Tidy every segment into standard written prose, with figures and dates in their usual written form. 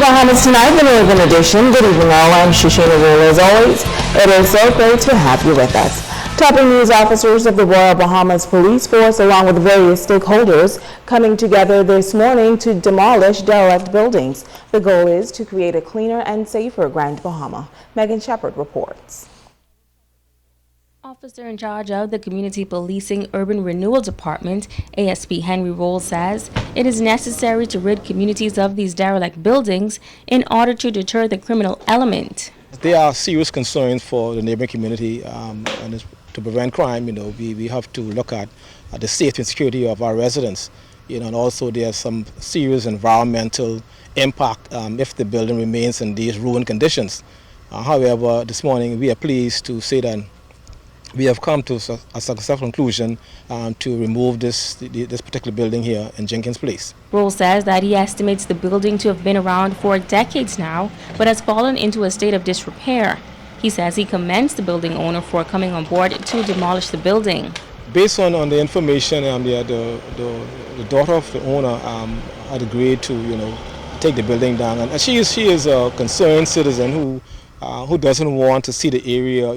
Bahamas tonight, the Northern Edition. Good evening, all. I'm Shoshana Rule. As always, it is so great to have you with us. Topping news: officers of the Royal Bahamas Police Force, along with various stakeholders, coming together this morning to demolish derelict buildings. The goal is to create a cleaner and safer Grand Bahama. Megan Shepard reports. Officer in charge of the Community Policing Urban Renewal Department, ASP Henry Roll, says it is necessary to rid communities of these derelict buildings in order to deter the criminal element. There are serious concerns for the neighboring community, and to prevent crime, we have to look at the safety and security of our residents, and also there's some serious environmental impact if the building remains in these ruined conditions. However, this morning we are pleased to say that we have come to a successful conclusion to remove this particular building here in Jenkins Place. Roll says that he estimates the building to have been around for decades now, but has fallen into a state of disrepair. He says he commends the building owner for coming on board to demolish the building. Based on the information, the daughter of the owner had agreed to take the building down, and she is a concerned citizen who doesn't want to see the area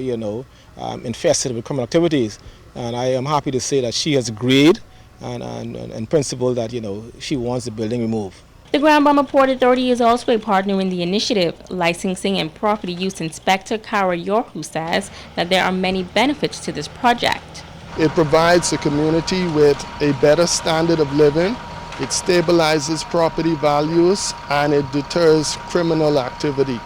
infested with criminal activities, and I am happy to say that she has agreed and in principle that she wants the building removed. The Grand Bahama Port Authority is also a partner in the initiative. Licensing and Property Use Inspector Kara Yorhu says that there are many benefits to this project. It provides the community with a better standard of living, it stabilizes property values, and it deters criminal activity.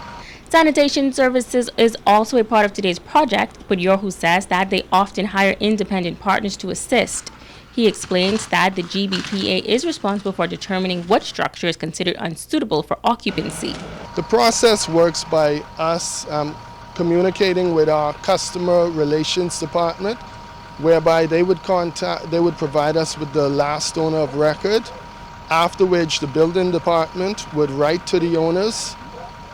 Sanitation Services is also a part of today's project, but Yorhu says that they often hire independent partners to assist. He explains that the GBPA is responsible for determining what structure is considered unsuitable for occupancy. The process works by us communicating with our customer relations department, whereby they would provide us with the last owner of record, after which the building department would write to the owners.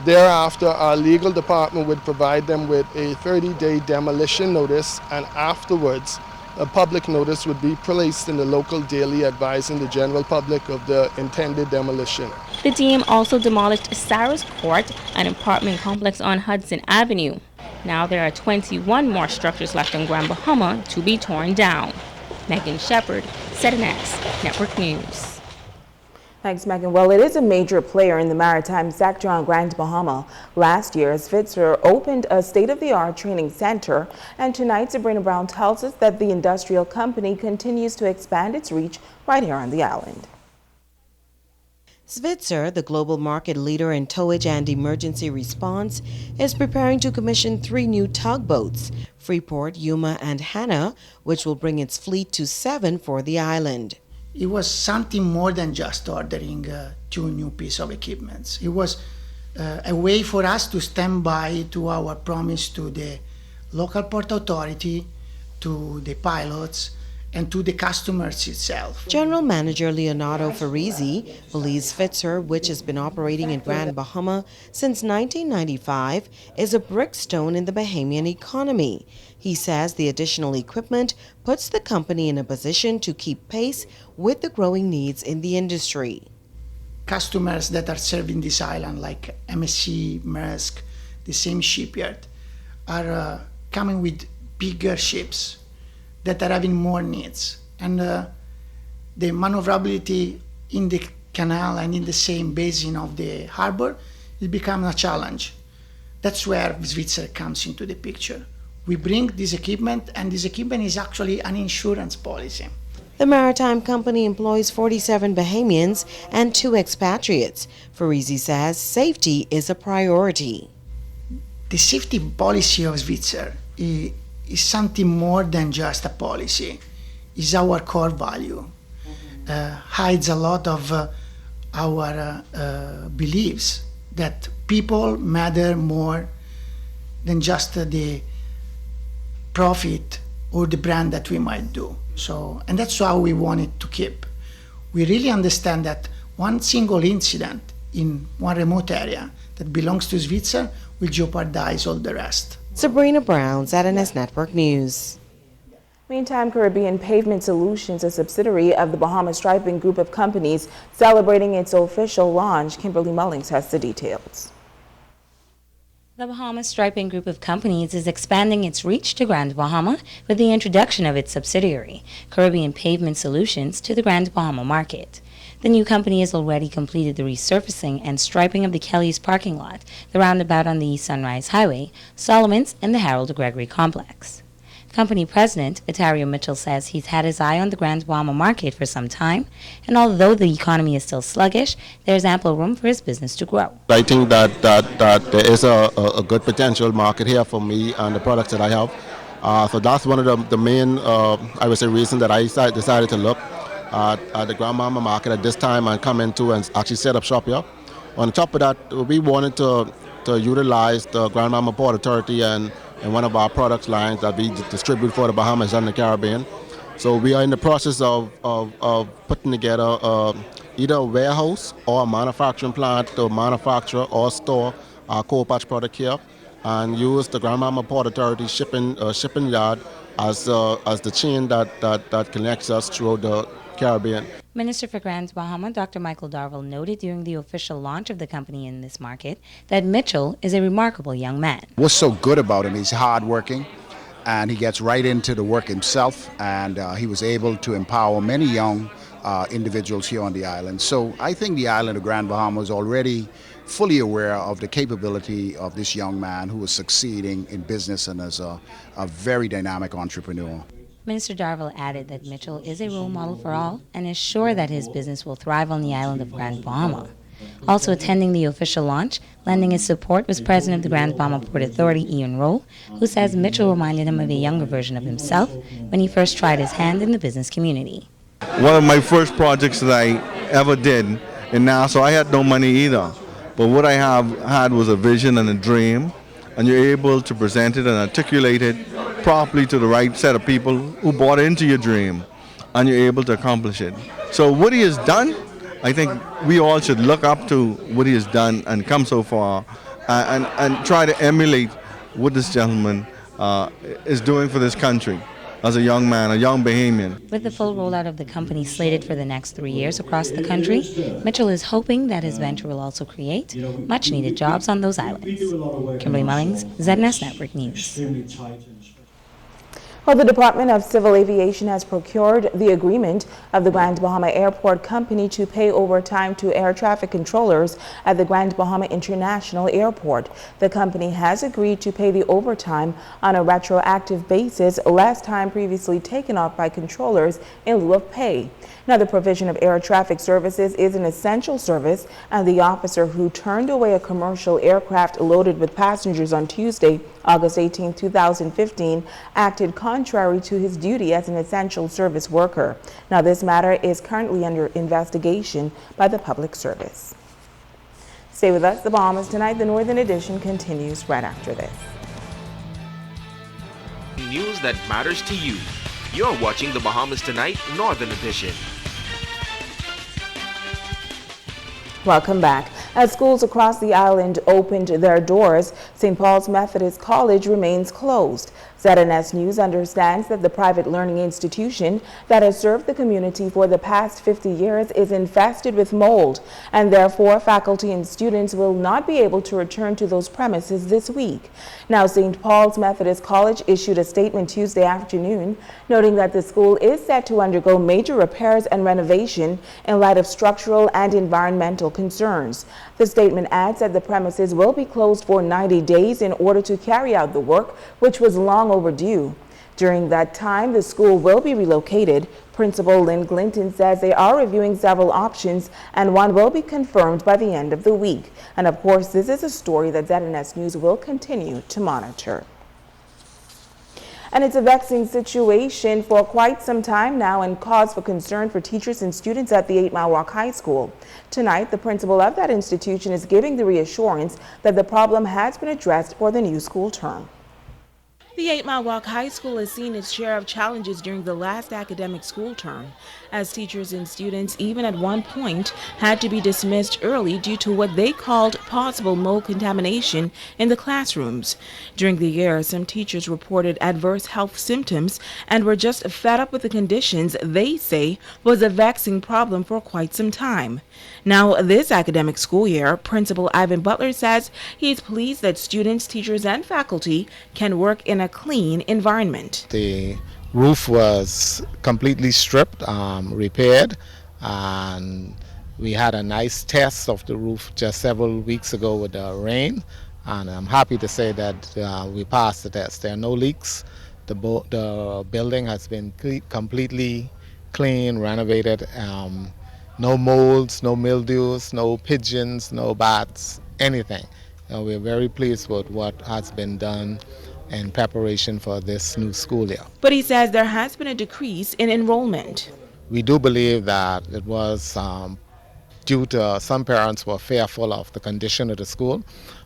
Thereafter, our legal department would provide them with a 30-day demolition notice, and afterwards, a public notice would be placed in the local daily advising the general public of the intended demolition. The team also demolished Sarah's Court, an apartment complex on Hudson Avenue. Now there are 21 more structures left on Grand Bahama to be torn down. Megan Shepard, ZNX Network News. Thanks, Megan. Well, it is a major player in the maritime sector on Grand Bahama. Last year, Svitzer opened a state-of-the-art training center, and tonight Sabrina Brown tells us that the industrial company continues to expand its reach right here on the island. Svitzer, the global market leader in towage and emergency response, is preparing to commission 3 new tugboats, Freeport, Yuma, and Hannah, which will bring its fleet to 7 for the island. It was something more than just ordering 2 new pieces of equipment. It was a way for us to stand by to our promise to the local port authority, to the pilots, and to the customers itself. General Manager Leonardo Farisi believes Svitzer, which has been operating in Grand Bahama since 1995, is a brickstone in the Bahamian economy. He says the additional equipment puts the company in a position to keep pace with the growing needs in the industry. Customers that are serving this island, like MSC, Maersk, the same shipyard, are coming with bigger ships that are having more needs. And the maneuverability in the canal and in the same basin of the harbor is becoming a challenge. That's where Svitzer comes into the picture. We bring this equipment, and this equipment is actually an insurance policy. The maritime company employs 47 Bahamians and 2 expatriates. Farisi says safety is a priority. The safety policy of Svitzer is something more than just a policy. It's our core value. Hides a lot of our beliefs that people matter more than just the profit or the brand that we might do. And that's how we want it to keep. We really understand that one single incident in one remote area that belongs to Svitzer will jeopardize all the rest. Sabrina Brown, ZNS Network News. Meantime, Caribbean Pavement Solutions, a subsidiary of the Bahama Striping Group of companies, celebrating its official launch. Kimberly Mullings has the details. The Bahama Striping Group of companies is expanding its reach to Grand Bahama with the introduction of its subsidiary, Caribbean Pavement Solutions, to the Grand Bahama market. The new company has already completed the resurfacing and striping of the Kelly's parking lot, the roundabout on the East Sunrise Highway, Solomon's, and the Harold Gregory complex. Company president Vitario Mitchell says he's had his eye on the Grand Bahama market for some time, and although the economy is still sluggish, there's ample room for his business to grow. I think that there is a good potential market here for me and the products that I have. So that's one of the main, I would say, reason that I decided to look at the Grand Bahama market at this time and come into and actually set up shop here. On top of that, we wanted to utilize the Grand Bahama Port Authority and one of our products lines that we distribute for the Bahamas and the Caribbean. So we are in the process of putting together either a warehouse or a manufacturing plant to manufacture or store our cold patch product here and use the Grand Bahama Port Authority shipping yard as the chain that connects us throughout the Caribbean. Minister for Grand Bahama, Dr. Michael Darville, noted during the official launch of the company in this market that Mitchell is a remarkable young man. What's so good about him, he's hardworking and he gets right into the work himself, and he was able to empower many young individuals here on the island. So I think the island of Grand Bahama is already fully aware of the capability of this young man who is succeeding in business and as a very dynamic entrepreneur. Minister Darville added that Mitchell is a role model for all and is sure that his business will thrive on the island of Grand Bahama. Also attending the official launch, lending his support, was President of the Grand Bahama Port Authority, Ian Rowe, who says Mitchell reminded him of a younger version of himself when he first tried his hand in the business community. One of my first projects that I ever did in Nassau, I had no money either. But what I had was a vision and a dream, and you're able to present it and articulate it properly to the right set of people who bought into your dream, and you're able to accomplish it. So what he has done, I think we all should look up to what he has done and come so far and try to emulate what this gentleman is doing for this country as a young man, a young Bahamian. With the full rollout of the company slated for the next 3 years across the country, Mitchell is hoping that his venture will also create much-needed jobs on those islands. Kimberly Mullings, ZNS Network News. Well, the Department of Civil Aviation has procured the agreement of the Grand Bahama Airport Company to pay overtime to air traffic controllers at the Grand Bahama International Airport. The company has agreed to pay the overtime on a retroactive basis, less time previously taken off by controllers in lieu of pay. Now, the provision of air traffic services is an essential service, and the officer who turned away a commercial aircraft loaded with passengers on Tuesday, August 18, 2015, acted contrary to his duty as an essential service worker. Now, this matter is currently under investigation by the Public Service. Stay with us. The Bahamas Tonight, the Northern Edition, continues right after this. News that matters to you. You're watching the Bahamas Tonight, Northern Edition. Welcome back. As schools across the island opened their doors, St. Paul's Methodist College remains closed. ZNS News understands that the private learning institution that has served the community for the past 50 years is infested with mold, and therefore faculty and students will not be able to return to those premises this week. Now, St. Paul's Methodist College issued a statement Tuesday afternoon noting that the school is set to undergo major repairs and renovation in light of structural and environmental concerns. The statement adds that the premises will be closed for 90 days in order to carry out the work, which was long overdue. During that time, the school will be relocated. Principal Lynn Glinton says they are reviewing several options, and one will be confirmed by the end of the week. And of course, this is a story that ZNS News will continue to monitor. And it's a vexing situation for quite some time now and cause for concern for teachers and students at the 8 Mile Rock High School. Tonight, the principal of that institution is giving the reassurance that the problem has been addressed for the new school term. The 8 Mile Walk High School has seen its share of challenges during the last academic school term, as teachers and students even at one point had to be dismissed early due to what they called possible mold contamination in the classrooms. During the year, some teachers reported adverse health symptoms and were just fed up with the conditions they say was a vexing problem for quite some time. Now, this academic school year, Principal Ivan Butler says he's pleased that students, teachers, and faculty can work in a clean environment. The roof was completely stripped, repaired, and we had a nice test of the roof just several weeks ago with the rain, and I'm happy to say that we passed the test. There are no leaks. The building has been completely clean, renovated. No molds, no mildews, no pigeons, no bats, anything. We're very pleased with what has been done in preparation for this new school year. But he says there has been a decrease in enrollment. We do believe that it was due to some parents were fearful of the condition of the school,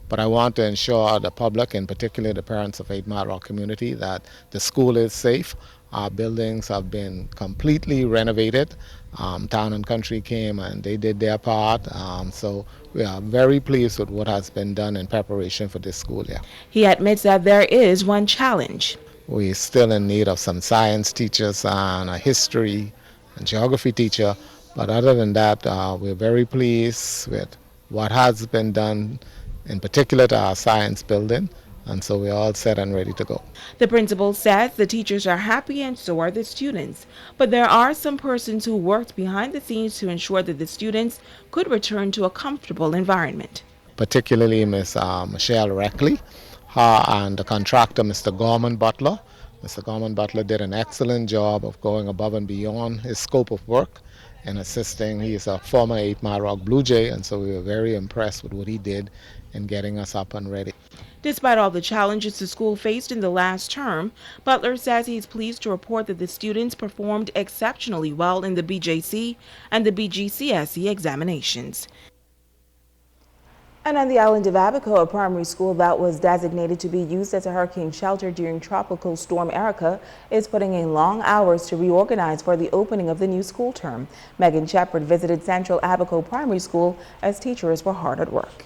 but I want to ensure the public, in particular the parents of 8 Mile Rock community, that the school is safe. Our buildings have been completely renovated. Town and Country came and they did their part, so we are very pleased with what has been done in preparation for this school year. He admits that there is one challenge. We're still in need of some science teachers and a history and geography teacher, but other than that, we're very pleased with what has been done, in particular to our science building, and so we're all set and ready to go. The principal says the teachers are happy and so are the students, but there are some persons who worked behind the scenes to ensure that the students could return to a comfortable environment. Particularly Ms. Michelle Reckley, her and the contractor, Mr. Gorman Butler. Mr. Gorman Butler did an excellent job of going above and beyond his scope of work and assisting. He is a former 8 Mile Rock Blue Jay, and so we were very impressed with what he did in getting us up and ready. Despite all the challenges the school faced in the last term, Butler says he's pleased to report that the students performed exceptionally well in the BJC and the BGCSE examinations. And on the island of Abaco, a primary school that was designated to be used as a hurricane shelter during Tropical Storm Erica is putting in long hours to reorganize for the opening of the new school term. Megan Shepard visited Central Abaco Primary School as teachers were hard at work.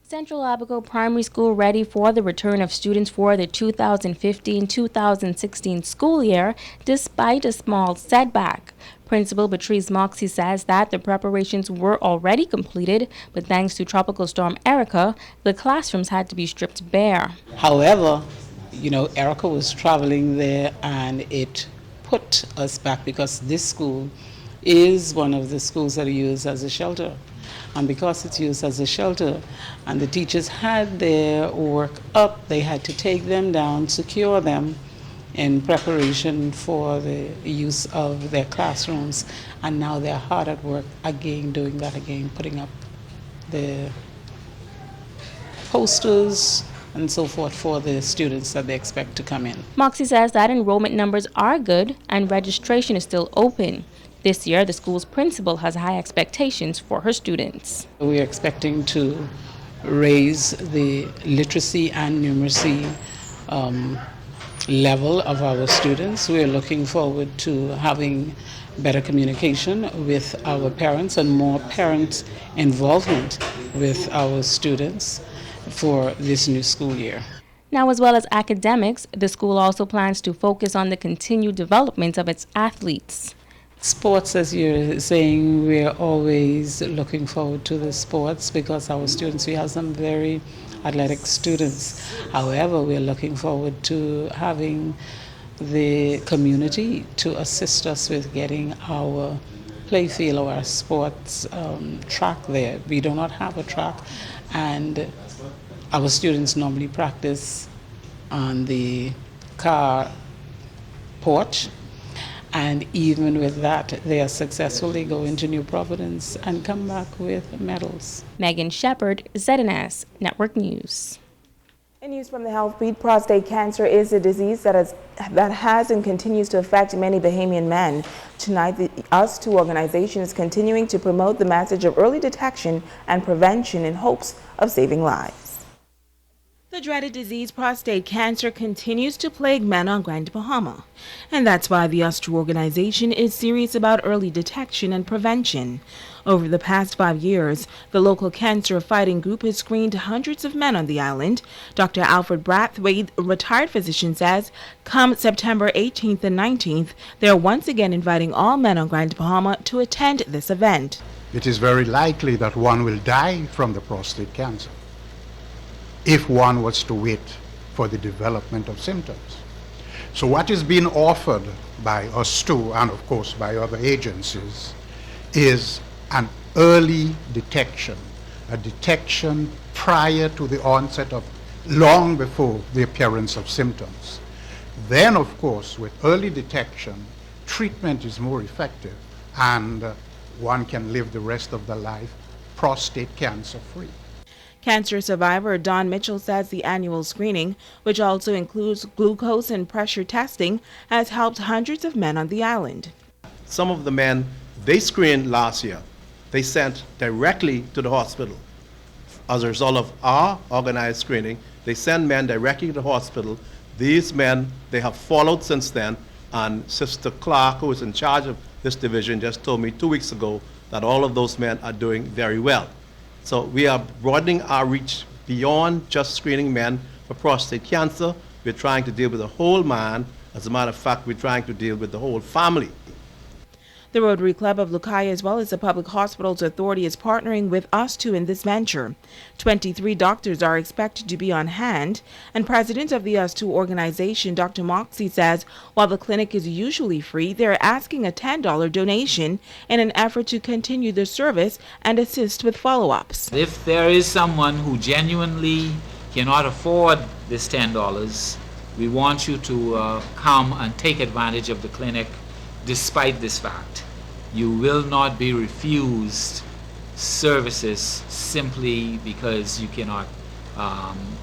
Central Abaco Primary School ready for the return of students for the 2015-2016 school year despite a small setback. Principal Patrice Moxie says that the preparations were already completed, but thanks to Tropical Storm Erica, the classrooms had to be stripped bare. However, Erica was traveling there and it put us back because this school is one of the schools that are used as a shelter. And because it's used as a shelter and the teachers had their work up, they had to take them down, secure them in preparation for the use of their classrooms. And now they're hard at work again, doing that again, putting up the posters and so forth for the students that they expect to come in. Moxie says that enrollment numbers are good and registration is still open. This year, the school's principal has high expectations for her students. We're expecting to raise the literacy and numeracy level of our students. We're looking forward to having better communication with our parents and more parent involvement with our students for this new school year. Now, as well as academics, the school also plans to focus on the continued development of its athletes. Sports, as you're saying, we're always looking forward to the sports because our students, we have some very athletic students. However, we're looking forward to having the community to assist us with getting our play field or our sports track there. We do not have a track, and our students normally practice on the car porch. And even with that, they are successfully going to New Providence and come back with medals. Megan Shepard, ZNS Network News. In news from the Health Beat, prostate cancer is a disease that has and continues to affect many Bahamian men. Tonight, the US2 organization is continuing to promote the message of early detection and prevention in hopes of saving lives. The dreaded disease prostate cancer continues to plague men on Grand Bahama, and that's why the US2 organization is serious about early detection and prevention. Over the past 5 years, the local cancer fighting group has screened hundreds of men on the island. Dr. Alfred Brathwaite, a retired physician, says come September 18th and 19th, they're once again inviting all men on Grand Bahama to attend this event. It is very likely that one will die from the prostate cancer if one was to wait for the development of symptoms. So what is being offered by us too, and of course by other agencies, is an early detection, a detection prior to the onset of, long before the appearance of symptoms. Then of course with early detection, treatment is more effective and one can live the rest of their life prostate cancer free. Cancer survivor Don Mitchell says the annual screening, which also includes glucose and pressure testing, has helped hundreds of men on the island. Some of the men they screened last year, they sent directly to the hospital. As a result of our organized screening, they send men directly to the hospital. These men, they have followed since then, and Sister Clark, who is in charge of this division, just told me 2 weeks ago that all of those men are doing very well. So we are broadening our reach beyond just screening men for prostate cancer. We're trying to deal with the whole man. As a matter of fact, we're trying to deal with the whole family. The Rotary Club of Lucaya, as well as the Public Hospitals Authority, is partnering with US2 in this venture. 23 doctors are expected to be on hand, and President of the US2 organization, Dr. Moxie, says while the clinic is usually free, they're asking a $10 donation in an effort to continue the service and assist with follow-ups. If there is someone who genuinely cannot afford this $10, we want you to come and take advantage of the clinic despite this fact. You will not be refused services simply because you cannot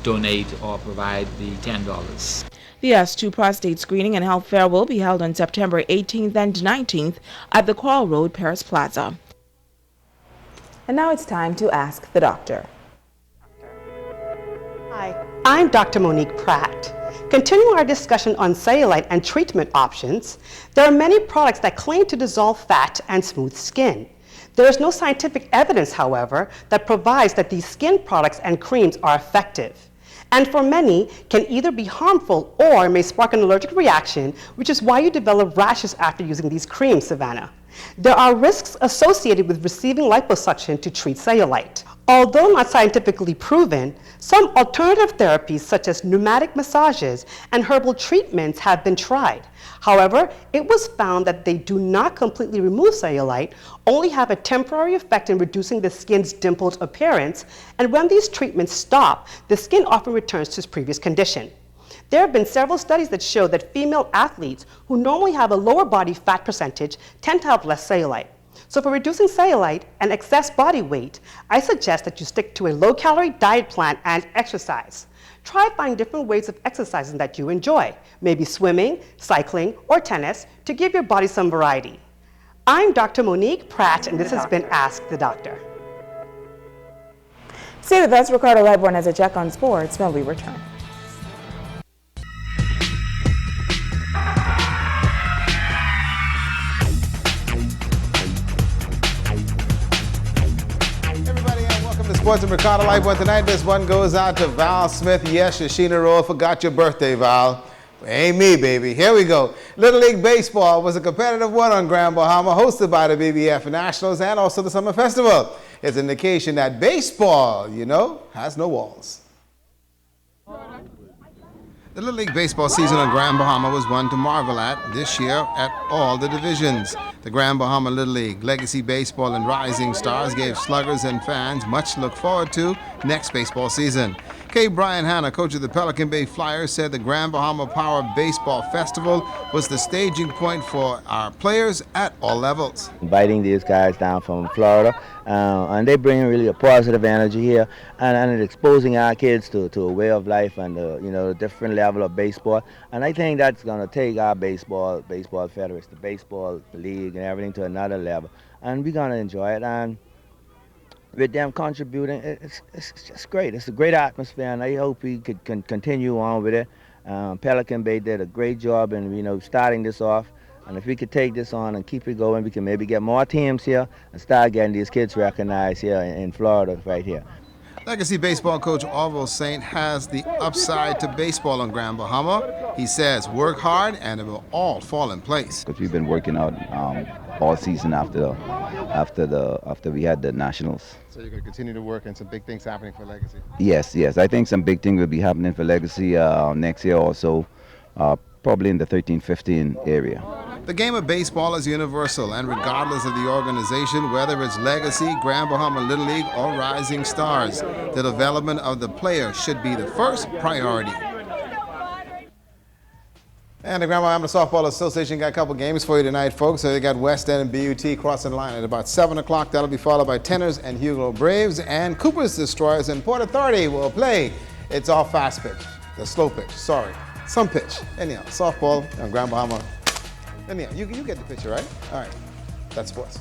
donate or provide the $10. The US2 prostate screening and health fair will be held on September 18th and 19th at the Coral Road Paris Plaza. And now it's time to ask the doctor. Hi, I'm Dr. Monique Pratt. Continuing our discussion on cellulite and treatment options, there are many products that claim to dissolve fat and smooth skin. There is no scientific evidence, however, that provides that these skin products and creams are effective. And for many, can either be harmful or may spark an allergic reaction, which is why you develop rashes after using these creams, Savannah. There are risks associated with receiving liposuction to treat cellulite. Although not scientifically proven, some alternative therapies such as pneumatic massages and herbal treatments have been tried. However, it was found that they do not completely remove cellulite, only have a temporary effect in reducing the skin's dimpled appearance, and when these treatments stop, the skin often returns to its previous condition. There have been several studies that show that female athletes who normally have a lower body fat percentage tend to have less cellulite. So for reducing cellulite and excess body weight, I suggest that you stick to a low-calorie diet plan and exercise. Try finding different ways of exercising that you enjoy, maybe swimming, cycling, or tennis, to give your body some variety. I'm Dr. Monique Pratt, and this has been Ask the Doctor. Stay with us. Ricardo Lightborn has a check on sports when we return. Sports and Ricardo Lightborn tonight. This one goes out to Val Smith. Yes, Yoshina Roll forgot your birthday, Val. Ain't me, baby. Here we go. Little League Baseball was a competitive one on Grand Bahama, hosted by the BBF Nationals and also the Summer Festival. It's an indication that baseball, you know, has no walls. The Little League Baseball season on Grand Bahama was one to marvel at this year at all the divisions. The Grand Bahama Little League, Legacy Baseball, and Rising Stars gave sluggers and fans much to look forward to next baseball season. K. Brian Hanna, coach of the Pelican Bay Flyers, said the Grand Bahama Power Baseball Festival was the staging point for our players at all levels. Inviting these guys down from Florida, and they bring really a positive energy here, and exposing our kids to a way of life and a different level of baseball. And I think that's going to take our baseball federates, the baseball league, and everything to another level. And we're going to enjoy it. And with them contributing, it's just great. It's a great atmosphere, and I hope we could continue on with it. Pelican Bay did a great job in starting this off, and if we could take this on and keep it going, we can maybe get more teams here and start getting these kids recognized here in Florida right here. Legacy baseball coach Orville Saint has the upside to baseball on Grand Bahama. He says, work hard and it will all fall in place. Because we've been working out all season after we had the Nationals. So you're going to continue to work and some big things happening for Legacy? Yes. I think some big things will be happening for Legacy next year also, probably in the 13-15 area. The game of baseball is universal, and regardless of the organization, whether it's Legacy, Grand Bahama Little League, or Rising Stars, the development of the player should be the first priority. And the Grand Bahama Softball Association got a couple games for you tonight, folks. So they got West End and BUT crossing the line at about 7 o'clock. That'll be followed by Tenors and Hugo Braves, and Cooper's Destroyers and Port Authority will play. It's all fast pitch, the slow pitch, some pitch. Anyhow, softball on Grand Bahama. Anyhow, you get the picture, right? All right, that's sports.